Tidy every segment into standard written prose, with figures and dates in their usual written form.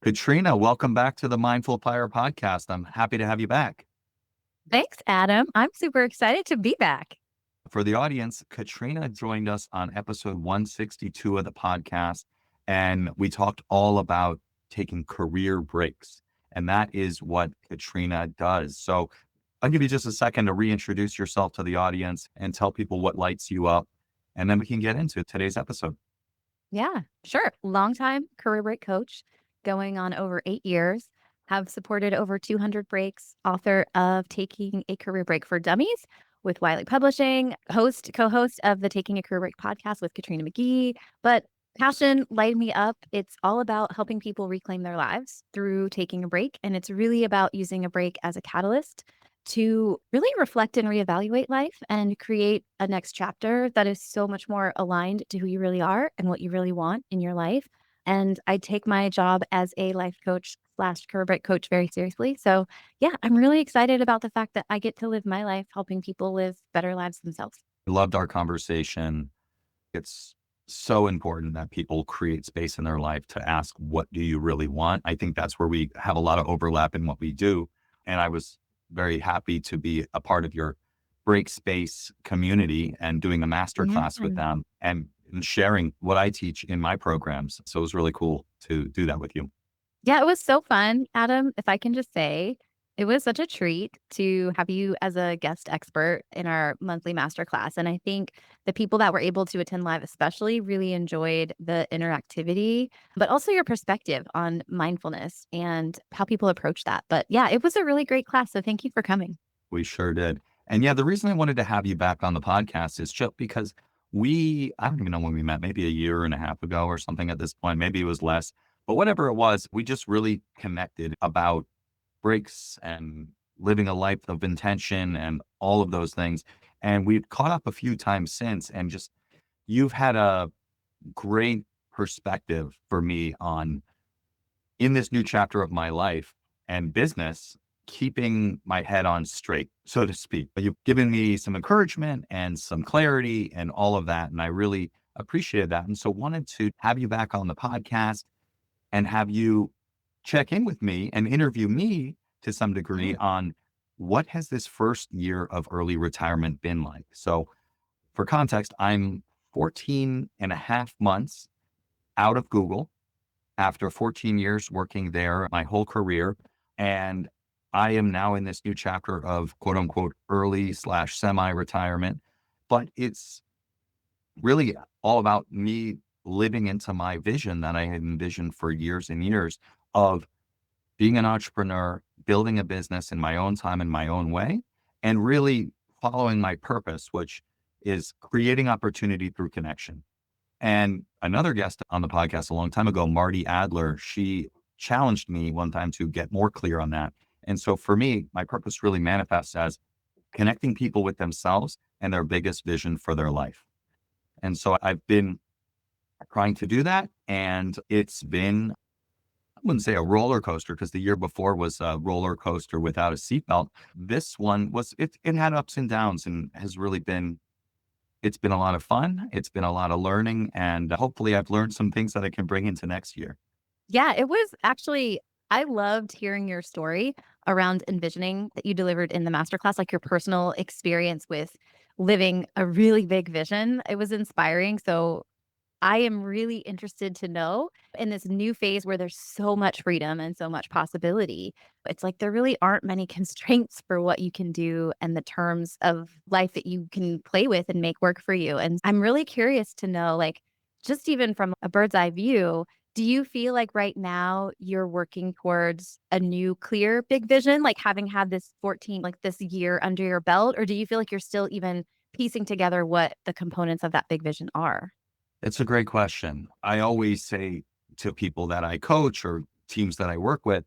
Katrina, welcome back to the Mindful Fire podcast. I'm happy to have you back. Thanks, Adam. I'm super excited to be back. For the audience, Katrina joined us on episode 162 of the podcast, and we talked all about taking career breaks. And that is what Katrina does. So I'll give you just a second to reintroduce yourself to the audience and tell people what lights you up. And then we can get into today's episode. Yeah, sure. Longtime career break coach, going on over 8 years, have supported over 200 breaks, author of Taking a Career Break for Dummies with Wiley Publishing, co-host of the Taking a Career Break podcast with Katrina McGhee. But passion lighted me up. It's all about helping people reclaim their lives through taking a break. And it's really about using a break as a catalyst to really reflect and reevaluate life and create a next chapter that is so much more aligned to who you really are and what you really want in your life. And I take my job as a life coach slash career break coach very seriously. So yeah, I'm really excited about the fact that I get to live my life helping people live better lives themselves. I loved our conversation. It's so important that people create space in their life to ask, what do you really want? I think that's where we have a lot of overlap in what we do. And I was very happy to be a part of your break space community and doing a master Yeah. class with them and sharing what I teach in my programs. So it was really cool to do that with you. Yeah, it was so fun, Adam. If I can just say, it was such a treat to have you as a guest expert in our monthly masterclass. And I think the people that were able to attend live, especially, really enjoyed the interactivity, but also your perspective on mindfulness and how people approach that. But yeah, it was a really great class. So thank you for coming. We sure did. And yeah, the reason I wanted to have you back on the podcast is just because I don't even know when we met, maybe a year and a half ago or something at this point. Maybe it was less, but whatever it was, we just really connected about breaks and living a life of intention and all of those things. And we've caught up a few times since, and just you've had a great perspective for me on in this new chapter of my life and business, keeping my head on straight, so to speak. But you've given me some encouragement and some clarity and all of that. And I really appreciated that. And so wanted to have you back on the podcast and have you check in with me and interview me to some degree Yeah. on what has this first year of early retirement been like. So for context, I'm 14 and a half months out of Google after 14 years working there my whole career. And I am now in this new chapter of quote unquote early slash semi retirement. But it's really all about me living into my vision that I had envisioned for years and years of being an entrepreneur, building a business in my own time, in my own way, and really following my purpose, which is creating opportunity through connection. And another guest on the podcast a long time ago, Marty Adler, she challenged me one time to get more clear on that. And so for me, my purpose really manifests as connecting people with themselves and their biggest vision for their life. And so I've been trying to do that. And it's been, I wouldn't say a roller coaster, because the year before was a roller coaster without a seatbelt. This one it had ups and downs and has really been, it's been a lot of fun. It's been a lot of learning. And hopefully I've learned some things that I can bring into next year. Yeah, it was actually, I loved hearing your story around envisioning that you delivered in the masterclass, like your personal experience with living a really big vision. It was inspiring. So I am really interested to know in this new phase where there's so much freedom and so much possibility. It's like there really aren't many constraints for what you can do and the terms of life that you can play with and make work for you. And I'm really curious to know, like, just even from a bird's eye view, do you feel like right now you're working towards a new clear big vision, like having had this 14, like this year under your belt? Or do you feel like you're still even piecing together what the components of that big vision are? It's a great question. I always say to people that I coach or teams that I work with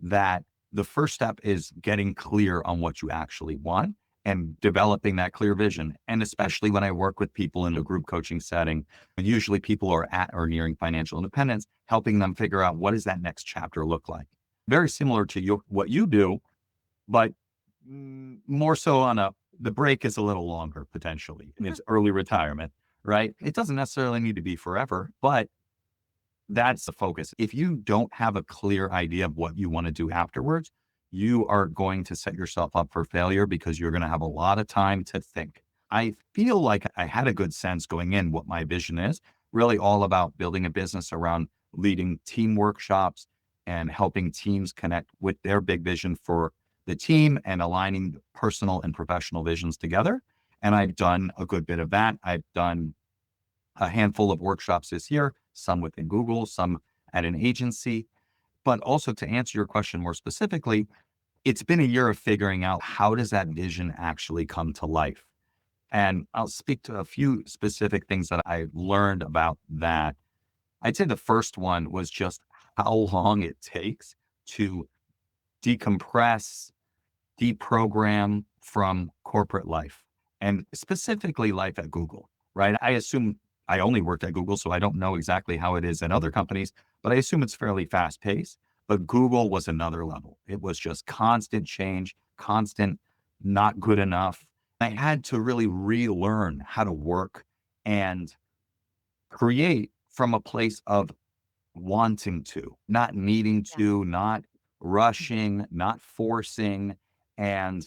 that the first step is getting clear on what you actually want and developing that clear vision. And especially when I work with people in a group coaching setting, usually people are at or nearing financial independence, helping them figure out what does that next chapter look like. Very similar to what you do, but more so the break is a little longer potentially, and it's early retirement, right? It doesn't necessarily need to be forever, but That's the focus. If you don't have a clear idea of what you want to do afterwards, you are going to set yourself up for failure because you're going to have a lot of time to think. I feel like I had a good sense going in what my vision is, really all about building a business around leading team workshops and helping teams connect with their big vision for the team and aligning personal and professional visions together. And I've done a good bit of that. I've done a handful of workshops this year, some within Google, some at an agency. But also to answer your question more specifically, it's been a year of figuring out how does that vision actually come to life? And I'll speak to a few specific things that I learned about that. I'd say the first one was just how long it takes to decompress, deprogram from corporate life and specifically life at Google, right? I assume I only worked at Google, so I don't know exactly how it is at other companies, but I assume it's fairly fast paced. But Google was another level. It was just constant change, constant, not good enough. I had to really relearn how to work and create from a place of wanting to, not needing Yeah. to, not rushing, not forcing. And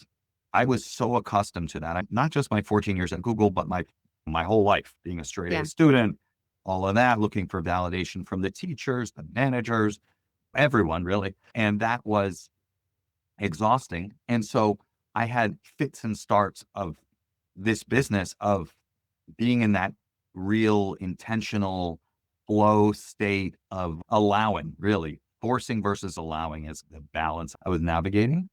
I was so accustomed to that. Not just my 14 years at Google, but my whole life being a straight A Yeah. student, all of that, looking for validation from the teachers, the managers, everyone really. And that was exhausting. And so I had fits and starts of this business of being in that real intentional flow state of allowing, really forcing versus allowing is the balance I was navigating.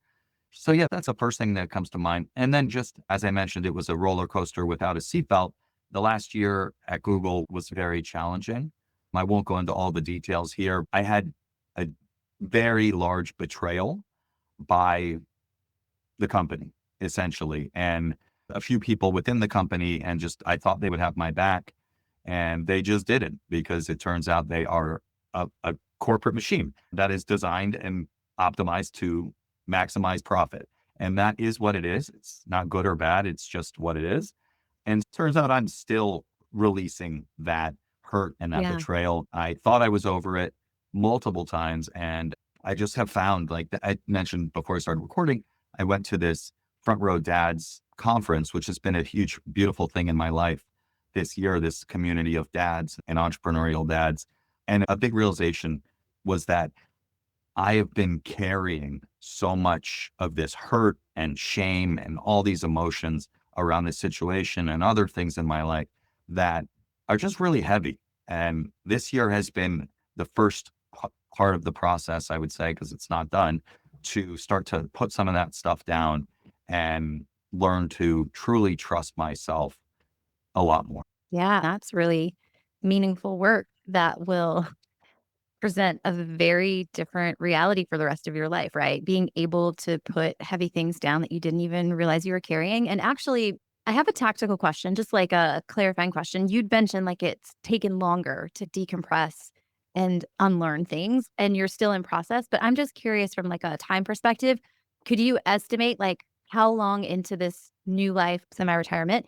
So yeah, that's the first thing that comes to mind. And then just as I mentioned, it was a roller coaster without a seatbelt. The last year at Google was very challenging. I won't go into all the details here. I had a very large betrayal by the company, essentially, and a few people within the company, and just I thought they would have my back, and they just didn't because it turns out they are a corporate machine that is designed and optimized to maximize profit. And that is what it is. It's not good or bad. It's just what it is. And it turns out I'm still releasing that hurt and that Yeah. betrayal. I thought I was over it multiple times. And I just have found, like I mentioned before I started recording, I went to this Front Row Dads conference, which has been a huge, beautiful thing in my life this year, this community of dads and entrepreneurial dads. And a big realization was that I have been carrying so much of this hurt and shame and all these emotions around this situation and other things in my life that are just really heavy. And this year has been the first part of the process, I would say, because it's not done, to start to put some of that stuff down and learn to truly trust myself a lot more. Yeah. That's really meaningful work that will present a very different reality for the rest of your life, right? Being able to put heavy things down that you didn't even realize you were carrying. And actually, I have a tactical question, just like a clarifying question. You'd mentioned like it's taken longer to decompress and unlearn things, and you're still in process. But I'm just curious from like a time perspective, could you estimate like how long into this new life, semi-retirement,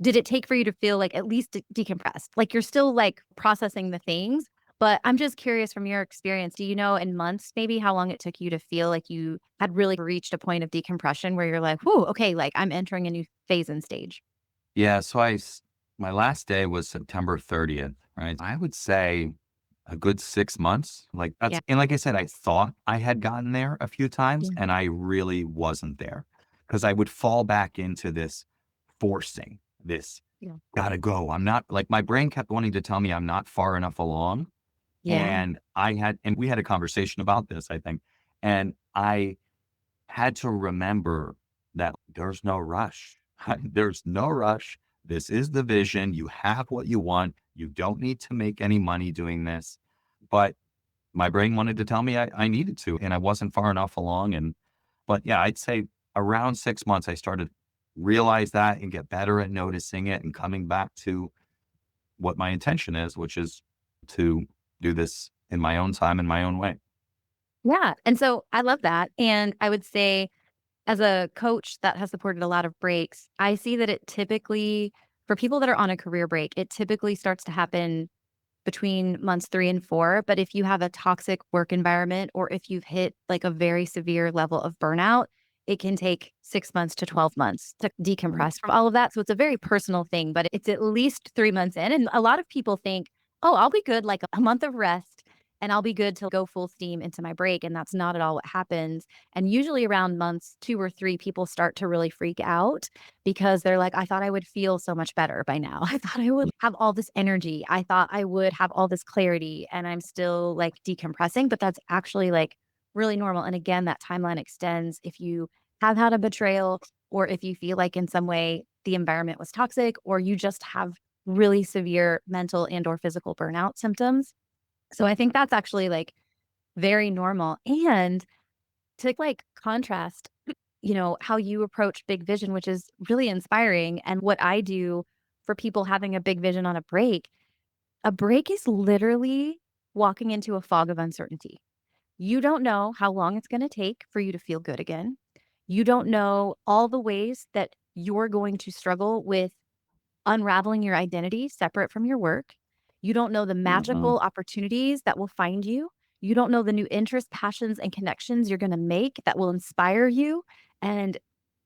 did it take for you to feel like at least decompressed? Like you're still like processing the things, but I'm just curious from your experience, do you know in months maybe how long it took you to feel like you had really reached a point of decompression where you're like, "Whoo, okay, like I'm entering a new phase and stage." Yeah. My last day was September 30th, right? I would say a good 6 months. Like Yeah. and like I said, I thought I had gotten there a few times Yeah. and I really wasn't there because I would fall back into this forcing, this Yeah. gotta go. I'm not like my brain kept wanting to tell me I'm not far enough along. Yeah. And we had a conversation about this, I think. And I had to remember that there's no rush. There's no rush. This is the vision. You have what you want. You don't need to make any money doing this. But my brain wanted to tell me I needed to, and I wasn't far enough along. But yeah, I'd say around 6 months, I started realize that and get better at noticing it and coming back to what my intention is, which is to do this in my own time, in my own way. Yeah, and so I love that, and I would say as a coach that has supported a lot of breaks, I see that it typically for people that are on a career break, it typically starts to happen between months 3 and 4. But if you have a toxic work environment, or if you've hit like a very severe level of burnout, it can take 6 months to 12 months to decompress from all of that. So it's a very personal thing, but it's at least 3 months in. And a lot of people think, oh, I'll be good like a month of rest and I'll be good to go full steam into my break. And that's not at all what happens. And usually around months 2 or 3, people start to really freak out because they're like, I thought I would feel so much better by now. I thought I would have all this energy. I thought I would have all this clarity, and I'm still like decompressing, but that's actually like really normal. And again, that timeline extends if you have had a betrayal, or if you feel like in some way the environment was toxic, or you just have really severe mental and or physical burnout symptoms. So I think that's actually like very normal. And to like contrast, how you approach big vision, which is really inspiring, and what I do for people having a big vision on a break is literally walking into a fog of uncertainty. You don't know how long it's going to take for you to feel good again. You don't know all the ways that you're going to struggle with unraveling your identity separate from your work. You don't know the Mhm. magical opportunities that will find you. You don't know the new interests, passions, and connections you're going to make that will inspire you and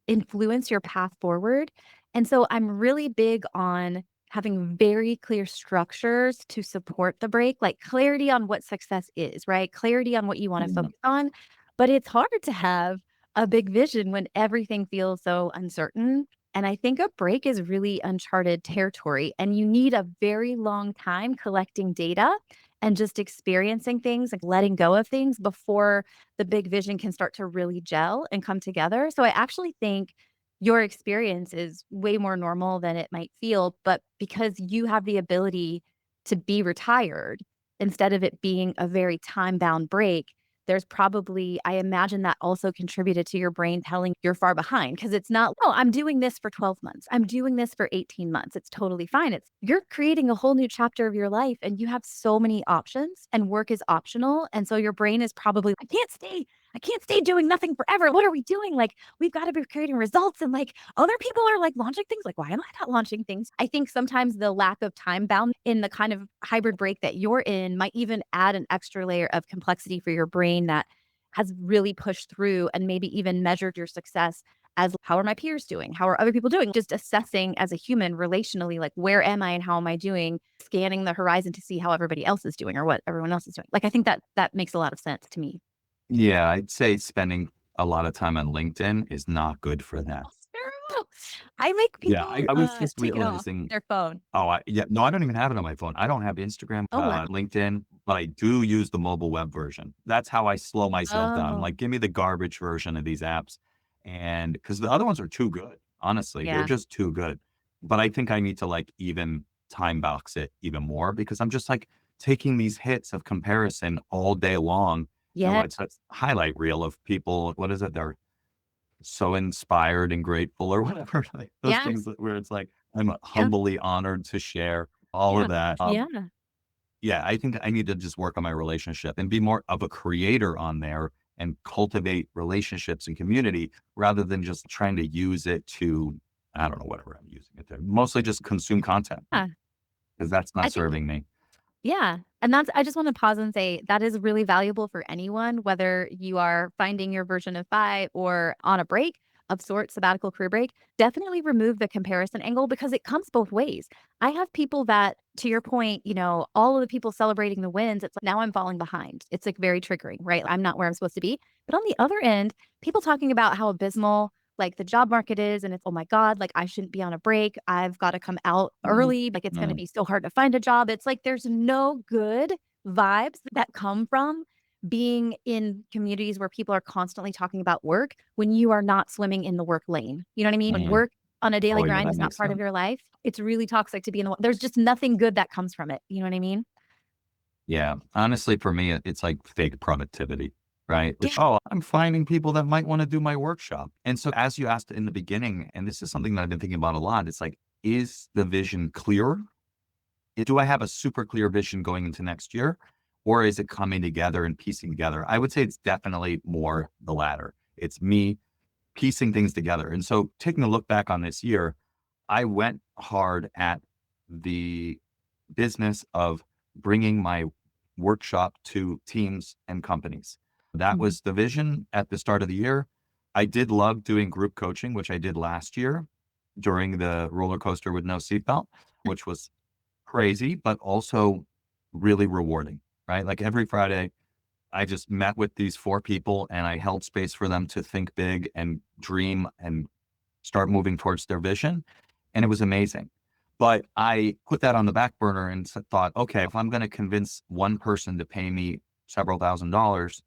influence your path forward. And so I'm really big on having very clear structures to support the break, like clarity on what success is, right? Clarity on what you want to Mhm. focus on. But it's hard to have a big vision when everything feels so uncertain. And I think a break is really uncharted territory, and you need a very long time collecting data and just experiencing things, like letting go of things before the big vision can start to really gel and come together. So I actually think your experience is way more normal than it might feel, but because you have the ability to be retired instead of it being a very time-bound break, there's probably, I imagine, that also contributed to your brain telling you're far behind, because it's not, "Oh, I'm doing this for 12 months. I'm doing this for 18 months." It's totally fine. It's you're creating a whole new chapter of your life, and you have so many options, and work is optional. And so your brain is probably, I can't stay doing nothing forever. What are we doing? Like, we've got to be creating results, and like other people are like launching things. Like, why am I not launching things? I think sometimes the lack of time bound in the kind of hybrid break that you're in might even add an extra layer of complexity for your brain that has really pushed through and maybe even measured your success as, how are my peers doing? How are other people doing? Just assessing as a human relationally, like, where am I and how am I doing? Scanning the horizon to see how everybody else is doing or what everyone else is doing. Like, I think that that makes a lot of sense to me. Yeah, I'd say spending a lot of time on LinkedIn is not good for that. It's terrible. I make Yeah, people, I was just take it off realizing. their phone. No, I don't even have it on my phone. I don't have Instagram, Oh, wow. LinkedIn, but I do use the mobile web version. That's how I slow myself down. Oh, Like, give me the garbage version of these apps, and because the other ones are too good, honestly, they're yeah. just too good. But I think I need to, like, even time box it even more because I'm just, like, taking these hits of comparison all day long. Yeah. It's a highlight reel of people, what is it? They're so inspired and grateful or whatever, like, those Yeah. things where it's like, I'm Yeah. humbly honored to share all of Yeah. that. Yeah. Yeah, I think I need to just work on my relationship and be more of a creator on there and cultivate relationships and community rather than just trying to use it to, I don't know, whatever I'm using it to. Mostly just consume content Yeah. because that's not I think serving me. Yeah, and that's, I just wanna pause and say that is really valuable for anyone, whether you are finding your version of Fi or on a break of sorts, sabbatical, career break. Definitely remove the comparison angle because it comes both ways. I have people that, to your point, all of the people celebrating the wins, it's like, now I'm falling behind. It's, like, very triggering, right? I'm not where I'm supposed to be. But on the other end, people talking about how abysmal, like, the job market is, and it's, "Oh my god, like, I shouldn't be on a break. I've gotta come out Mhm. early, like, it's gonna Mhm. be so hard to find a job." It's like there's no good vibes that come from being in communities where people are constantly talking about work when you are not swimming in the work lane. You know what I mean? When Mhm. work on a daily Oh, yeah, grind that is not makes part of sense. your life, it's really toxic to be in there's just nothing good that comes from it. You know what I mean? Yeah. Honestly, for me, it's like fake productivity, right? Like, Yeah. oh, I'm finding people that might want to do my workshop. And so, as you asked in the beginning, and this is something that I've been thinking about a lot, it's like, is the vision clearer? Do I have a super clear vision going into next year? Or is it coming together and piecing together? I would say it's definitely more the latter. It's me piecing things together. And so, taking a look back on this year, I went hard at the business of bringing my workshop to teams and companies. That Mhm. was the vision at the start of the year. I did love doing group coaching, which I did last year during the roller coaster with no seatbelt, which was crazy, but also really rewarding, right? Like every Friday, I just met with these four people and I held space for them to think big and dream and start moving towards their vision. And it was amazing. But I put that on the back burner and thought, okay, if I'm going to convince one person to pay me several $1,000s,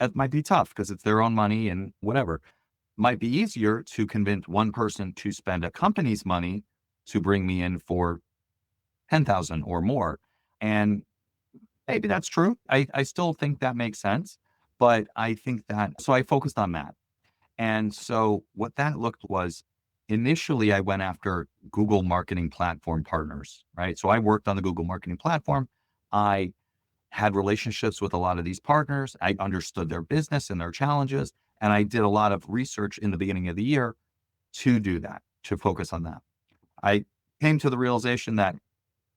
that might be tough because it's their own money and whatever. Might be easier to convince one person to spend a company's money to bring me in for 10,000 or more. And maybe that's true. I still think that makes sense. But I think that, so I focused on that. And so what that looked was initially I went after Google marketing platform partners, right? So I worked on the Google marketing platform. I had relationships with a lot of these partners. I understood their business and their challenges. And I did a lot of research in the beginning of the year to do that, to focus on that. I came to the realization that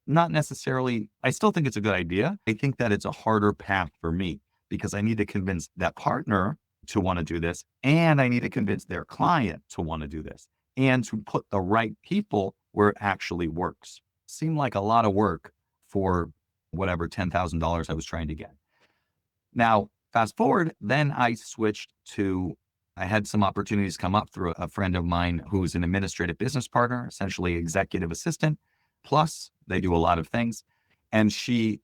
not necessarily, I still think it's a good idea. I think that it's a harder path for me because I need to convince that partner to want to do this. And I need to convince their client to want to do this and to put the right people where it actually works. Seemed like a lot of work for whatever $10,000 I was trying to get. Now, fast forward, then I switched to, I had some opportunities come up through a friend of mine who's an administrative business partner, essentially executive assistant. Plus, they do a lot of things. And she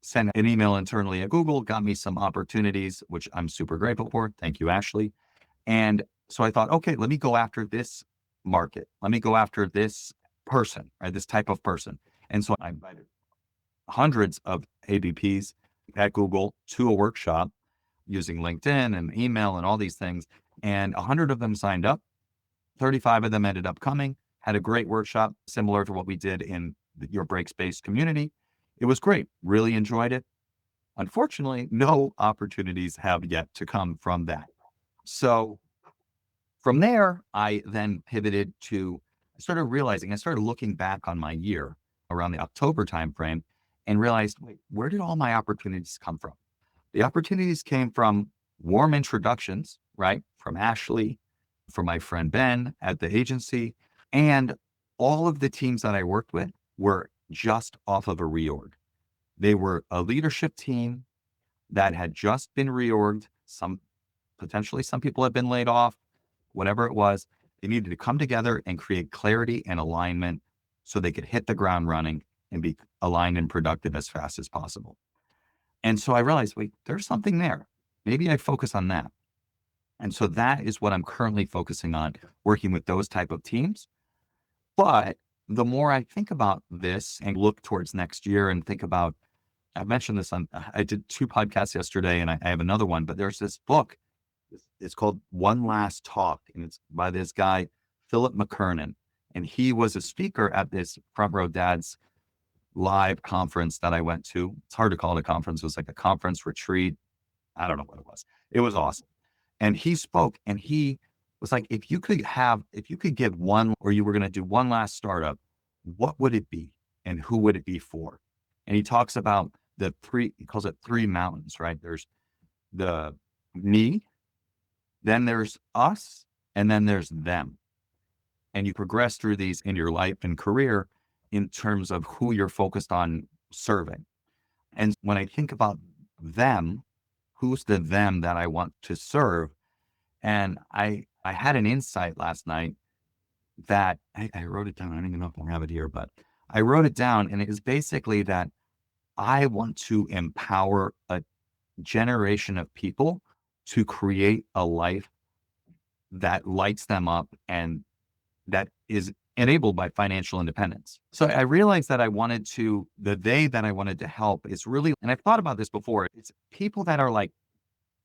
sent an email internally at Google, got me some opportunities, which I'm super grateful for. Thank you, Ashley. And so I thought, okay, let me go after this market. Let me go after this person, right? This type of person. And so I invited hundreds of ABPs at Google to a workshop using LinkedIn and email and all these things. And 100 of them signed up. 35 of them ended up coming, had a great workshop similar to what we did in your break space community. It was great. Really enjoyed it. Unfortunately, no opportunities have yet to come from that. So from there, I then pivoted to, I started realizing, I started looking back on my year around the October timeframe and realized, wait, where did all my opportunities come from? The opportunities came from warm introductions, right? From Ashley, from my friend Ben at the agency. And all of the teams that I worked with were just off of a reorg. They were a leadership team that had just been reorged. Some potentially some people had been laid off, whatever it was. They needed to come together and create clarity and alignment so they could hit the ground running and be aligned and productive as fast as possible. And so I realized, wait, there's something there. Maybe I focus on that. And so that is what I'm currently focusing on, working with those type of teams. But the more I think about this and look towards next year and think about, I mentioned this on, I did two podcasts yesterday and I have another one, but there's this book. It's called One Last Talk and it's by this guy, Philip McKernan. And he was a speaker at this Front Row Dads live conference that I went to. It's hard to call it a conference. It was like a conference retreat. I don't know what it was. It was awesome. And he spoke and he was like, if you could give one, or you were going to do one last startup, what would it be? And who would it be for? And he talks about he calls it three mountains, right? There's the me, then there's us, and then there's them. And you progress through these in your life and career in terms of who you're focused on serving. And when I think about them, who's the them that I want to serve? And I had an insight last night that I wrote it down. I don't even know if I have it here, but I wrote it down and it is basically that I want to empower a generation of people to create a life that lights them up and that is enabled by financial independence. So I realized that the they that I wanted to help is really, and I've thought about this before, it's people that are like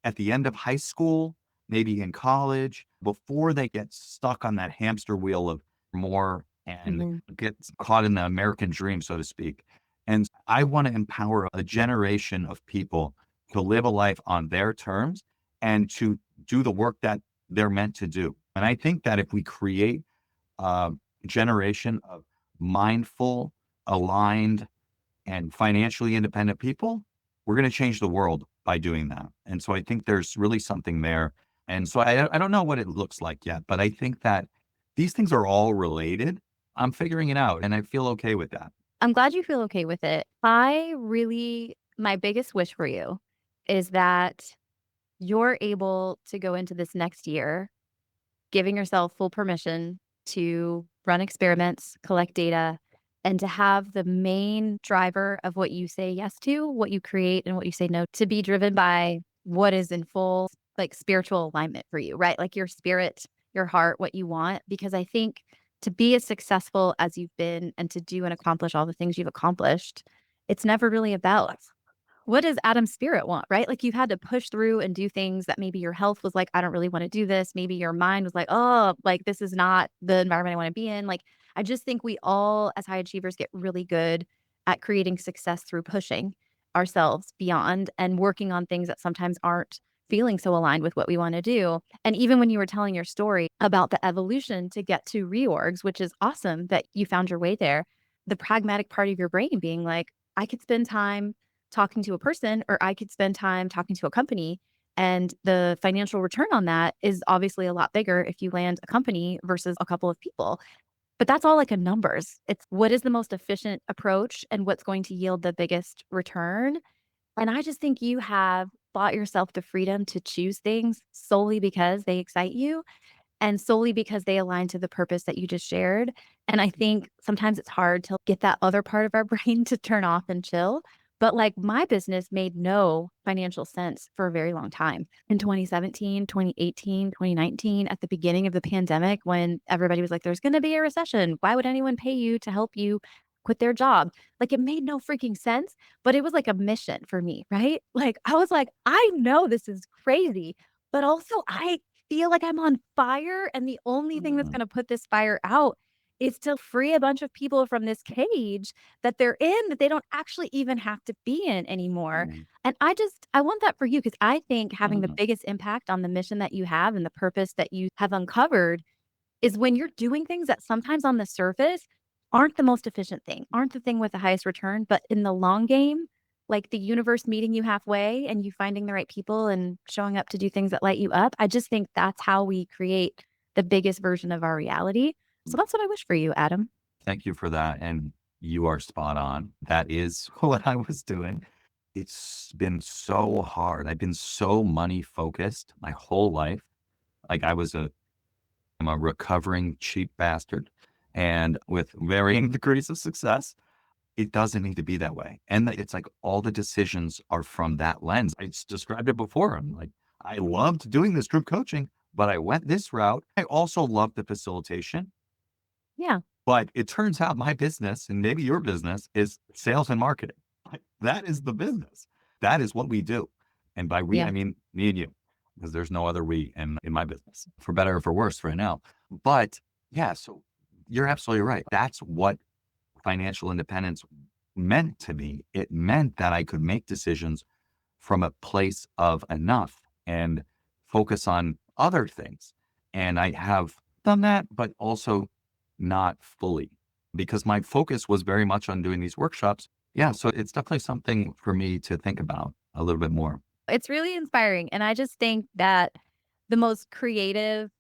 at the end of high school, maybe in college, before they get stuck on that hamster wheel of more and Mhm. get caught in the American dream, so to speak. And I want to empower a generation of people to live a life on their terms and to do the work that they're meant to do. And I think that if we create a generation of mindful, aligned, and financially independent people, we're going to change the world by doing that. And so I think there's really something there. And so I don't know what it looks like yet, but I think that these things are all related. I'm figuring it out and I feel okay with that. I'm glad you feel okay with it. My biggest wish for you is that you're able to go into this next year giving yourself full permission to run experiments, collect data, and to have the main driver of what you say yes to, what you create, and what you say no to be driven by what is in full, like, spiritual alignment for you, right? Like your spirit, your heart, what you want. Because I think to be as successful as you've been and to do and accomplish all the things you've accomplished, it's never really about what does Adam's spirit want, right? Like you've had to push through and do things that maybe your health was like, I don't really want to do this. Maybe your mind was like, oh, like this is not the environment I want to be in. Like, I just think we all, as high achievers, get really good at creating success through pushing ourselves beyond and working on things that sometimes aren't feeling so aligned with what we want to do. And even when you were telling your story about the evolution to get to reorgs, which is awesome that you found your way there, the pragmatic part of your brain being like, I could spend time talking to a person or I could spend time talking to a company. And the financial return on that is obviously a lot bigger if you land a company versus a couple of people. But that's all like a numbers. It's what is the most efficient approach and what's going to yield the biggest return. And I just think you have bought yourself the freedom to choose things solely because they excite you and solely because they align to the purpose that you just shared. And I think sometimes it's hard to get that other part of our brain to turn off and chill. But like my business made no financial sense for a very long time. In 2017, 2018, 2019, at the beginning of the pandemic, when everybody was like, there's going to be a recession. Why would anyone pay you to help you quit their job? Like it made no freaking sense, but it was like a mission for me, right? Like I was like, I know this is crazy, but also I feel like I'm on fire, and the only thing that's Mhm. gonna put this fire out is to free a bunch of people from this cage that they're in, that they don't actually even have to be in anymore. Mhm. And I want that for you because I think having the Mhm. biggest impact on the mission that you have and the purpose that you have uncovered is when you're doing things that sometimes on the surface aren't the most efficient thing, aren't the thing with the highest return, but in the long game, like the universe meeting you halfway and you finding the right people and showing up to do things that light you up. I just think that's how we create the biggest version of our reality. So that's what I wish for you, Adam. Thank you for that. And you are spot on. That is what I was doing. It's been so hard. I've been so money focused my whole life. Like I'm a recovering cheap bastard and with varying degrees of success. It doesn't need to be that way. And it's like all the decisions are from that lens. I just described it before. I'm like, I loved doing this group coaching, but I went this route. I also love the facilitation. Yeah. But it turns out my business and maybe your business is sales and marketing. Like, that is the business. That is what we do. And by we, I Yeah. mean me and you, because there's no other we in my business, for better or for worse right now. But yeah, so you're absolutely right. That's what financial independence meant to me. It meant that I could make decisions from a place of enough and focus on other things. And I have done that, but also not fully because my focus was very much on doing these workshops. Yeah. So it's definitely something for me to think about a little bit more. It's really inspiring. And I just think that the most creative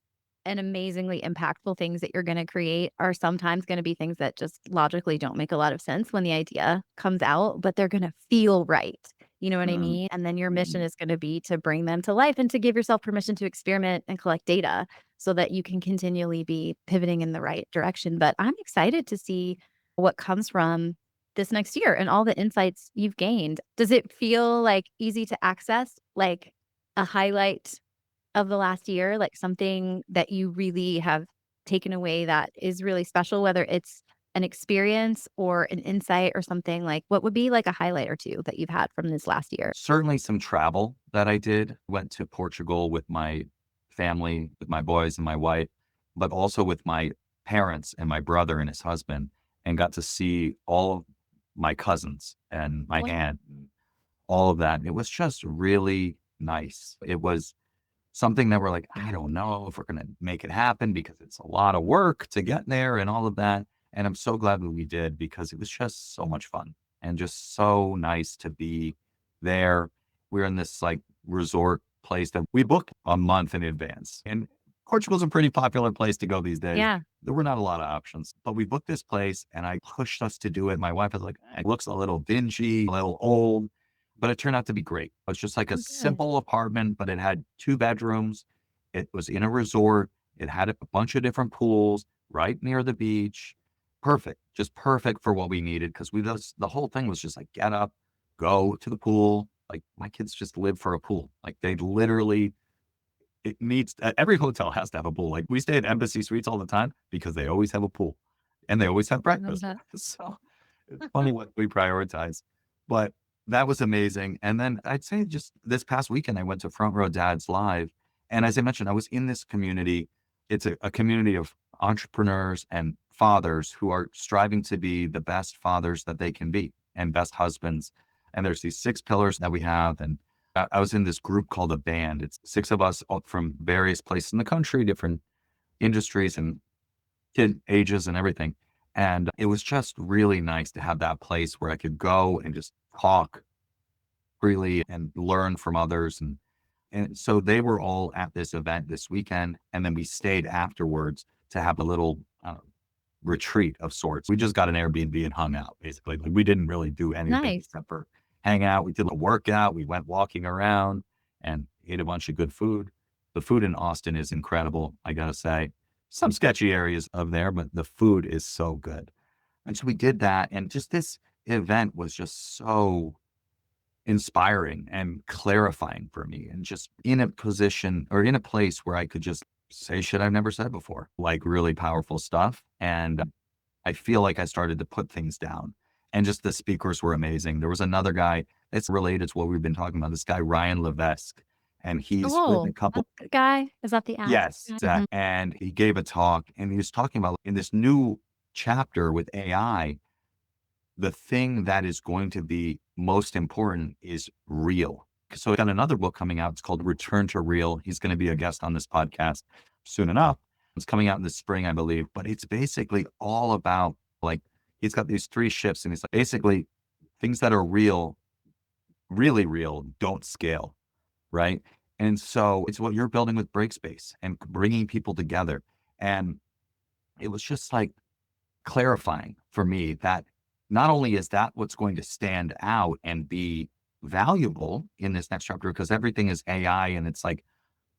and amazingly impactful things that you're going to create are sometimes going to be things that just logically don't make a lot of sense when the idea comes out, but they're going to feel right. You know what I Mm, mean? And then your mission mm, is going to be to bring them to life and to give yourself permission to experiment and collect data so that you can continually be pivoting in the right direction. But I'm excited to see what comes from this next year and all the insights you've gained. Does it feel like easy to access, like a highlight of the last year, like something that you really have taken away that is really special, whether it's an experience or an insight or something? Like what would be like a highlight or two that you've had from this last year? Certainly some travel that I did. Went to Portugal with my family, with my boys and my wife, but also with my parents and my brother and his husband, and got to see all of my cousins and my Wow. aunt, and all of that. It was just really nice. It was something that we're like, I don't know if we're going to make it happen because it's a lot of work to get there and all of that. And I'm so glad that we did because it was just so much fun. and just so nice to be there. We're in this like resort place that we book a month in advance. And Portugal's a pretty popular place to go these days. Yeah. There were not a lot of options, but we booked this place and I pushed us to do it. My wife was like, it looks a little dingy, a little old, but it turned out to be great. It's just like a Oh, good. simple apartment, but it had 2 bedrooms. It was in a resort. It had a bunch of different pools right near the beach. Perfect, just perfect for what we needed. Cause the whole thing was just like, get up, go to the pool. Like my kids just live for a pool. Like they literally it needs every hotel has to have a pool. Like we stay at Embassy Suites all the time because they always have a pool and they always have I love breakfast. that. So it's funny what we prioritize, but that was amazing. And then I'd say just this past weekend, I went to Front Row Dads Live. And as I mentioned, I was in this community. It's a community of entrepreneurs and fathers who are striving to be the best fathers that they can be and best husbands. And there's these 6 pillars that we have. And I was in this group called a band. It's 6 of us all from various places in the country, different industries and kid ages and everything. And it was just really nice to have that place where I could go and just talk freely and learn from others. And so they were all at this event this weekend. And then we stayed afterwards to have a little retreat of sorts. We just got an Airbnb and hung out basically. Like we didn't really do anything Nice. except for hang out. We did a workout. We went walking around and ate a bunch of good food. The food in Austin is incredible, I gotta say. Some sketchy areas of there, but the food is so good. And so we did that. And just this event was just so inspiring and clarifying for me and just in a position or in a place where I could just say shit I've never said before, like really powerful stuff. And I feel like I started to put things down and just the speakers were amazing. There was another guy that's related to what we've been talking about, this guy, Ryan Levesque, and he's with a Oh, couple. that's the guy? Is that the app Yes, guy? exactly. And he gave a talk and he was talking about in this new chapter with AI, the thing that is going to be most important is real. So I got another book coming out. It's called Return to Real. He's going to be a guest on this podcast soon enough. It's coming out in the spring, I believe, but it's basically all about like, he's got these 3 shifts and he's like, basically things that are real, really real, don't scale. Right. And so it's what you're building with Breakspace and bringing people together. And it was just like, clarifying for me that not only is that what's going to stand out and be valuable in this next chapter, because everything is AI and it's like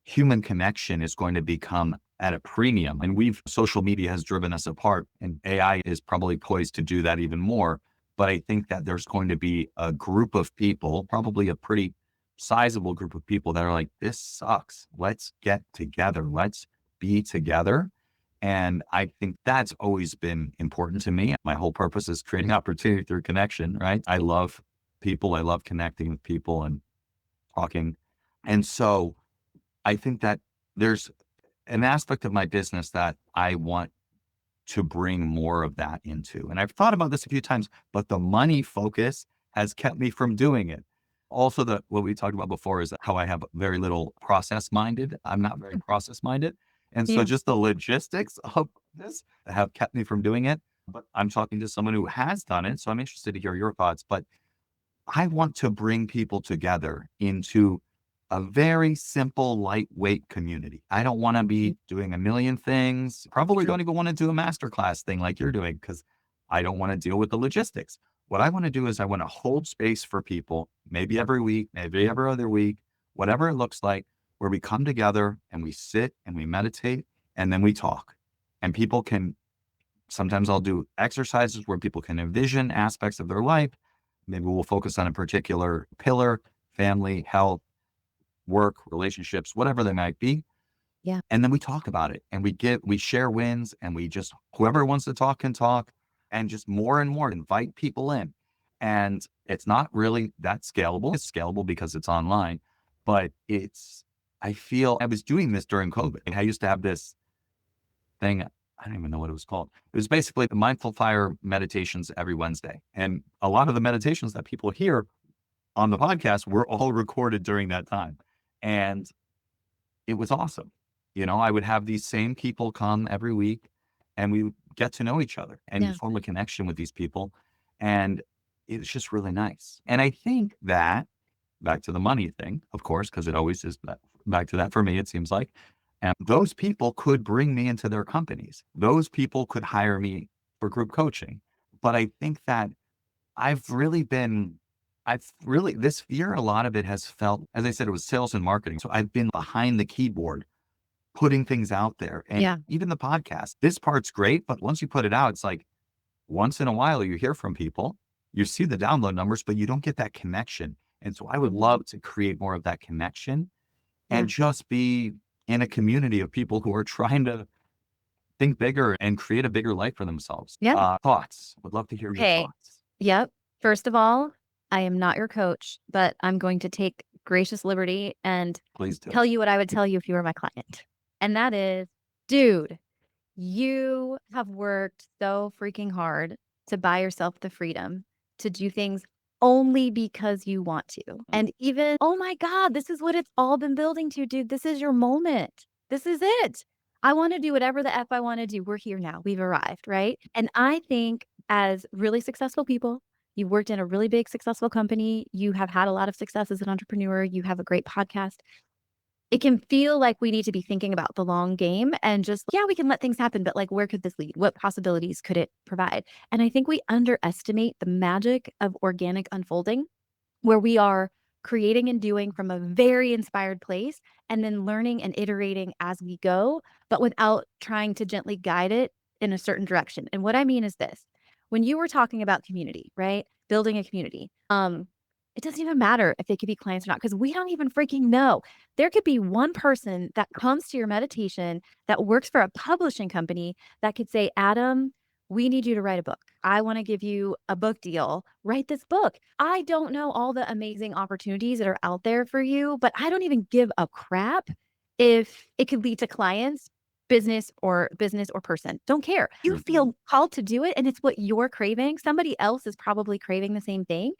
human connection is going to become at a premium. And social media has driven us apart and AI is probably poised to do that even more. But I think that there's going to be a group of people, probably a pretty sizable group of people that are like, this sucks. Let's get together. Let's be together. And I think that's always been important to me. My whole purpose is creating opportunity through connection, right? I love people. I love connecting with people and talking. And so I think that there's an aspect of my business that I want to bring more of that into. And I've thought about this a few times, but the money focus has kept me from doing it. Also, what we talked about before is how I have very little process minded. I'm not very process minded. And so Yeah. just the logistics of this have kept me from doing it. But I'm talking to someone who has done it. So I'm interested to hear your thoughts. But I want to bring people together into a very simple, lightweight community. I don't want to Mhm. be doing a million things. Probably don't even want to do a masterclass thing like you're doing because I don't want to deal with the logistics. What I want to do is I want to hold space for people, maybe every week, maybe every other week, whatever it looks like, where we come together and we sit and we meditate and then we talk. And people can, sometimes I'll do exercises where people can envision aspects of their life. Maybe we'll focus on a particular pillar, family, health, work, relationships, whatever they might be. Yeah. And then we talk about it and we share wins and we just, whoever wants to talk can talk and just more and more invite people in. And it's not really that scalable. It's scalable because it's online, but I feel I was doing this during COVID. And I used to have this thing. I don't even know what it was called. It was basically the mindful fire meditations every Wednesday. And a lot of the meditations that people hear on the podcast were all recorded during that time. And it was awesome. I would have these same people come every week and we would get to know each other and you Yeah. form a connection with these people. And it's just really nice. And I think that back to the money thing, of course, because it always is back to that for me, it seems like. And those people could bring me into their companies. Those people could hire me for group coaching. But I think that I've really been, this year, a lot of it has felt, as I said, it was sales and marketing. So I've been behind the keyboard, putting things out there. And Yeah. even the podcast, this part's great. But once you put it out, it's like once in a while you hear from people, you see the download numbers, but you don't get that connection. And so I would love to create more of that connection Yeah. and just be in a community of people who are trying to think bigger and create a bigger life for themselves. Yeah. Thoughts. Would love to hear your Okay. thoughts. Yep. First of all, I am not your coach, but I'm going to take gracious liberty and Please do. tell you what I would tell you if you were my client. And that is, dude, you have worked so freaking hard to buy yourself the freedom to do things only because you want to. And even, oh my God, this is what it's all been building to, dude. This is your moment. This is it. I want to do whatever the F I want to do. We're here now. We've arrived, right? And I think as really successful people, you've worked in a really big successful company, you have had a lot of success as an entrepreneur, you have a great podcast. It can feel like we need to be thinking about the long game and just, yeah, we can let things happen, but like, where could this lead? What possibilities could it provide? And I think we underestimate the magic of organic unfolding, where we are creating and doing from a very inspired place and then learning and iterating as we go, but without trying to gently guide it in a certain direction. And what I mean is this: when you were talking about community, right? Building a community, it doesn't even matter if they could be clients or not, because we don't even freaking know. There could be one person that comes to your meditation that works for a publishing company that could say, Adam, we need you to write a book. I want to give you a book deal. Write this book. I don't know all the amazing opportunities that are out there for you, but I don't even give a crap if it could lead to clients, business or person. Don't care. You feel called to do it and it's what you're craving. Somebody else is probably craving the same thing.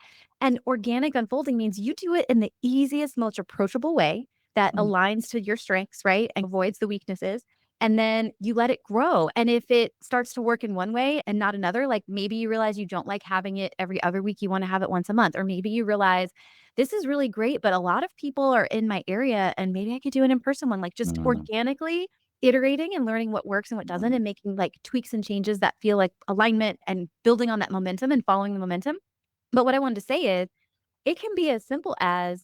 And organic unfolding means you do it in the easiest, most approachable way that aligns to your strengths, right? And avoids the weaknesses. And then you let it grow. And if it starts to work in one way and not another, like maybe you realize you don't like having it every other week, you want to have it once a month. Or maybe you realize this is really great, but a lot of people are in my area and maybe I could do an in-person one, like just organically iterating and learning what works and what doesn't and making like tweaks and changes that feel like alignment and building on that momentum and following the momentum. But what I wanted to say is it can be as simple as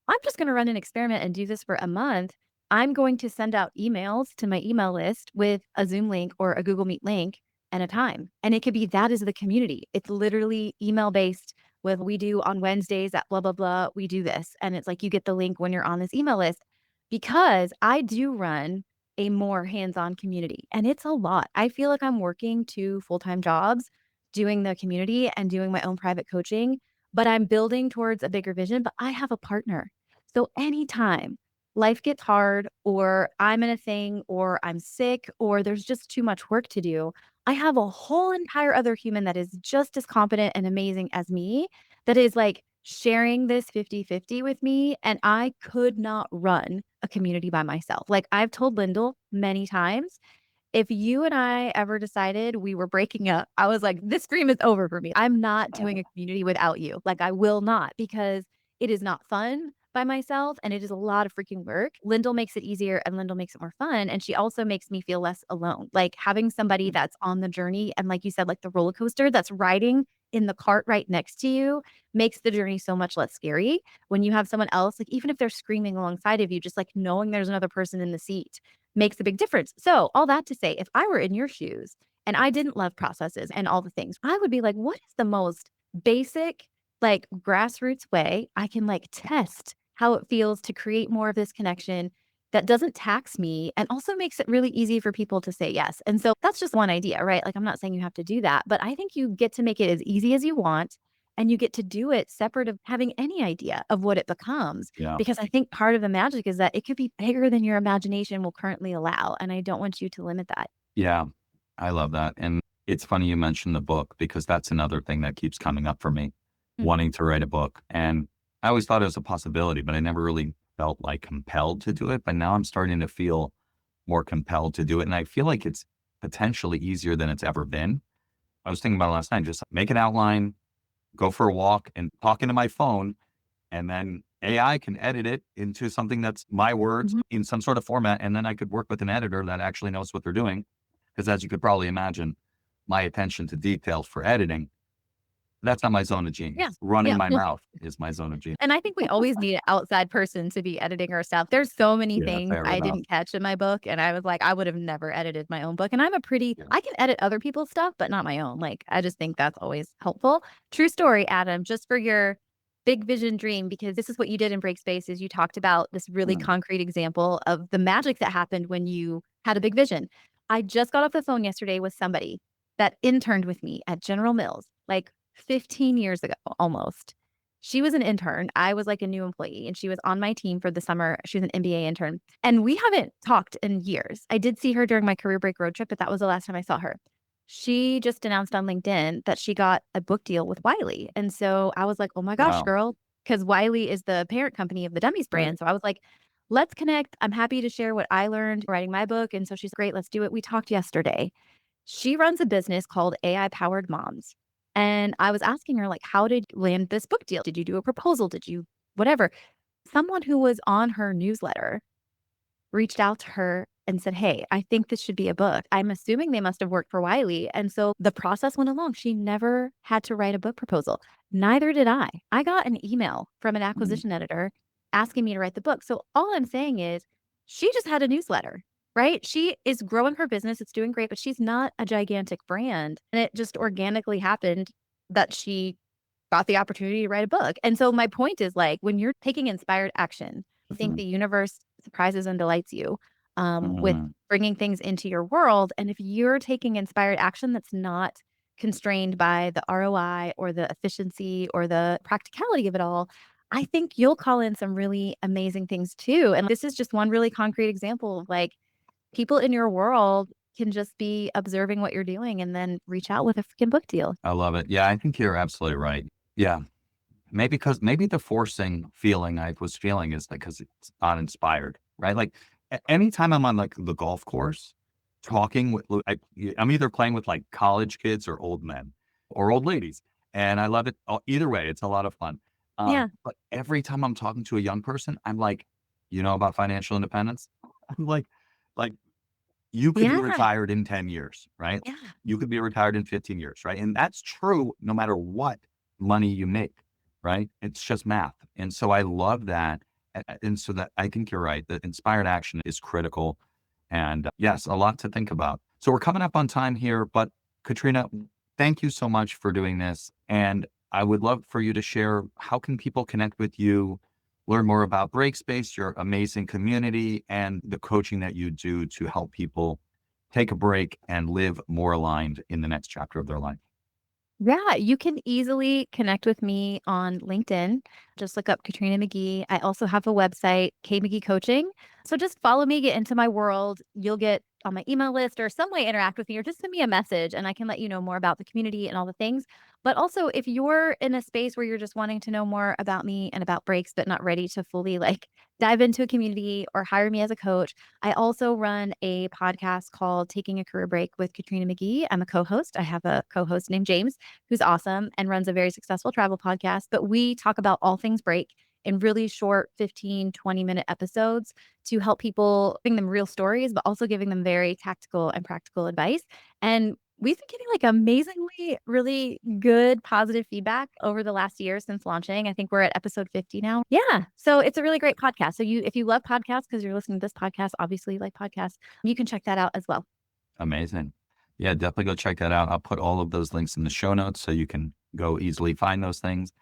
I'm just going to run an experiment and do this for a month. I'm going to send out emails to my email list with a Zoom link or a Google Meet link and a time. And it could be that is the community. It's literally email based with we do on Wednesdays at blah, blah, blah. We do this. And it's like you get the link when you're on this email list because I do run a more hands-on community and it's a lot. I feel like I'm working 2 full-time jobs doing the community and doing my own private coaching, but I'm building towards a bigger vision, but I have a partner. So anytime life gets hard or I'm in a thing or I'm sick or there's just too much work to do, I have a whole entire other human that is just as competent and amazing as me that is like sharing this 50-50 with me. And I could not run a community by myself. Like I've told Lyndall many times, if you and I ever decided we were breaking up, I was like, this dream is over for me. I'm not doing a community without you. Like, I will not because it is not fun by myself and it is a lot of freaking work. Lyndall makes it easier and Lyndall makes it more fun. And she also makes me feel less alone. Like having somebody that's on the journey and, like you said, like the roller coaster that's riding in the cart right next to you makes the journey so much less scary. When you have someone else, like even if they're screaming alongside of you, just like knowing there's another person in the seat makes a big difference. So all that to say, if I were in your shoes and I didn't love processes and all the things, I would be like, what is the most basic, like grassroots way I can like test how it feels to create more of this connection that doesn't tax me and also makes it really easy for people to say yes. And so that's just one idea, right? Like I'm not saying you have to do that, but I think you get to make it as easy as you want and you get to do it separate of having any idea of what it becomes. Yeah. Because I think part of the magic is that it could be bigger than your imagination will currently allow. And I don't want you to limit that. Yeah. I love that. And it's funny you mentioned the book because that's another thing that keeps coming up for me, Mm. wanting to write a book. And I always thought it was a possibility, but I never really felt like compelled to do it. But now I'm starting to feel more compelled to do it. And I feel like it's potentially easier than it's ever been. I was thinking about it last night, just make an outline, go for a walk and talk into my phone, and then AI can edit it into something that's my words Mhm. in some sort of format. And then I could work with an editor that actually knows what they're doing. Because as you could probably imagine, my attention to detail for editing, that's not my zone of Yeah. genius. Running Yeah. my mouth is my zone of genius. And I think we always need an outside person to be editing our stuff. There's so many Yeah, things fair I enough. didn't catch in my book, and I was like, I would have never edited my own book. And Yeah. I can edit other people's stuff, but not my own. Like, I just think that's always helpful. True story, Adam, just for your big vision dream, because this is what you did in Break Space is you talked about this really Mm. concrete example of the magic that happened when you had a big vision. I just got off the phone yesterday with somebody that interned with me at General Mills, like 15 years ago almost. She was an intern. I was like a new employee, and she was on my team for the summer. She was an MBA intern, and we haven't talked in years. I did see her during my career break road trip, but that was the last time I saw her. She just announced on LinkedIn that she got a book deal with Wiley. And so I was like, oh my gosh, Wow. girl, because Wiley is the parent company of the Dummies Right. brand. So I was like, let's connect. I'm happy to share what I learned writing my book. And so she's great. Let's do it. We talked yesterday. She runs a business called AI Powered Moms. And I was asking her, like, how did you land this book deal? Did you do a proposal? Did you whatever? Someone who was on her newsletter reached out to her and said, hey, I think this should be a book. I'm assuming they must have worked for Wiley. And so the process went along. She never had to write a book proposal. Neither did I. I got an email from an Mm. acquisition editor asking me to write the book. So all I'm saying is she just had a newsletter, right? She is growing her business. It's doing great, but she's not a gigantic brand. And it just organically happened that she got the opportunity to write a book. And so my point is like when you're taking inspired action, I think Mhm. the universe surprises and delights you with Mhm. bringing things into your world. And if you're taking inspired action that's not constrained by the ROI or the efficiency or the practicality of it all, I think you'll call in some really amazing things too. And this is just one really concrete example of like people in your world can just be observing what you're doing and then reach out with a freaking book deal. I love it. Yeah, I think you're absolutely right. Yeah. Maybe the forcing feeling I was feeling is because it's uninspired, right? Like anytime I'm on like the golf course talking with, I'm either playing with like college kids or old men or old ladies. And I love it. Either way, it's a lot of fun. Yeah. But every time I'm talking to a young person, I'm like, you know about financial independence? I'm like you could be Yeah. retired in 10 years, right? Yeah. You could be retired in 15 years, right? And that's true no matter what money you make, right? It's just math. And so I love that. And so that I think you're right. That inspired action is critical. And yes, a lot to think about. So we're coming up on time here, but Katrina, thank you so much for doing this. And I would love for you to share how can people connect with you, learn more about Breakspace, your amazing community, and the coaching that you do to help people take a break and live more aligned in the next chapter of their life. Yeah, you can easily connect with me on LinkedIn. Just look up Katrina McGhee. I also have a website, K McGhee Coaching. So just follow me, get into my world. You'll get on my email list or some way interact with me or just send me a message and I can let you know more about the community and all the things. But also, if you're in a space where you're just wanting to know more about me and about breaks, but not ready to fully like dive into a community or hire me as a coach, I also run a podcast called Taking a Career Break with Katrina McGhee. I'm a co host. I have a co host named James who's awesome and runs a very successful travel podcast. But we talk about all things break in really short 15, 20-minute episodes to help people bring them real stories, but also giving them very tactical and practical advice. And we've been getting like amazingly really good positive feedback over the last year since launching. I think we're at episode 50 now. Yeah. So it's a really great podcast. So if you love podcasts, because you're listening to this podcast, obviously you like podcasts, you can check that out as well. Amazing. Yeah, definitely go check that out. I'll put all of those links in the show notes so you can go easily find those things.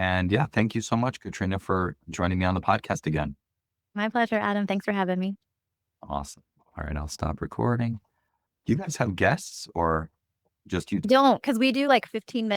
And yeah, thank you so much, Katrina, for joining me on the podcast again. My pleasure, Adam. Thanks for having me. Awesome. All right, I'll stop recording. Do you guys have guests or just you? Don't, because we do like 15 minutes.